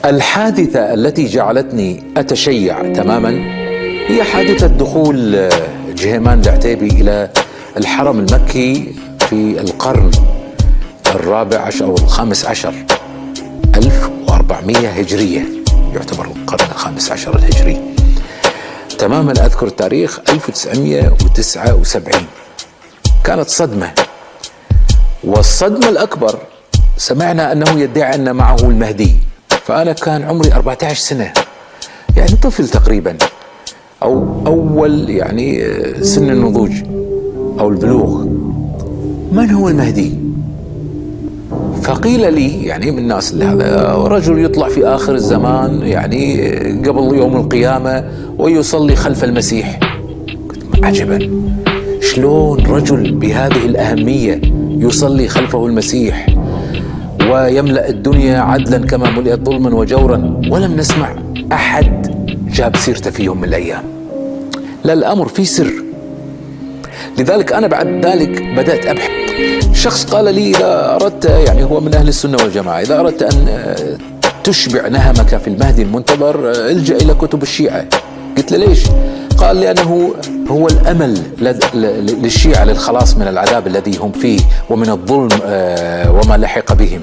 الحادثة التي جعلتني أتشيع تماما هي حادثة دخول جهيمان العتيبي إلى الحرم المكي في القرن الرابع عشر أو الخامس عشر 1400 هجرية، يعتبر القرن الخامس عشر الهجري. تماما أذكر التاريخ 1979. كانت صدمة، والصدمة الأكبر سمعنا أنه يدعي أن معه المهدي، فأنا كان عمري 14 سنة، يعني طفل تقريبا، أو أول يعني سن النضوج أو البلوغ. من هو المهدي؟ فقيل لي يعني من الناس اللي هذا رجل يطلع في آخر الزمان، يعني قبل يوم القيامة، ويصلي خلف المسيح. قلت عجبا، شلون رجل بهذه الأهمية يصلي خلفه المسيح ويملأ الدنيا عدلا كما ملئت ظلما وجورا، ولم نسمع أحد جاب سيرته في يوم من الأيام؟ لا، الأمر في سر. لذلك أنا بعد ذلك بدأت أبحث. شخص قال لي إذا أردت، يعني هو من أهل السنة والجماعة، إذا أردت أن تشبع نهمك في المهدي المنتظر الجأ إلى كتب الشيعة. قلت له ليش؟ قال لأنه هو الأمل للشيعة للخلاص من العذاب الذي هم فيه ومن الظلم وما لحق بهم.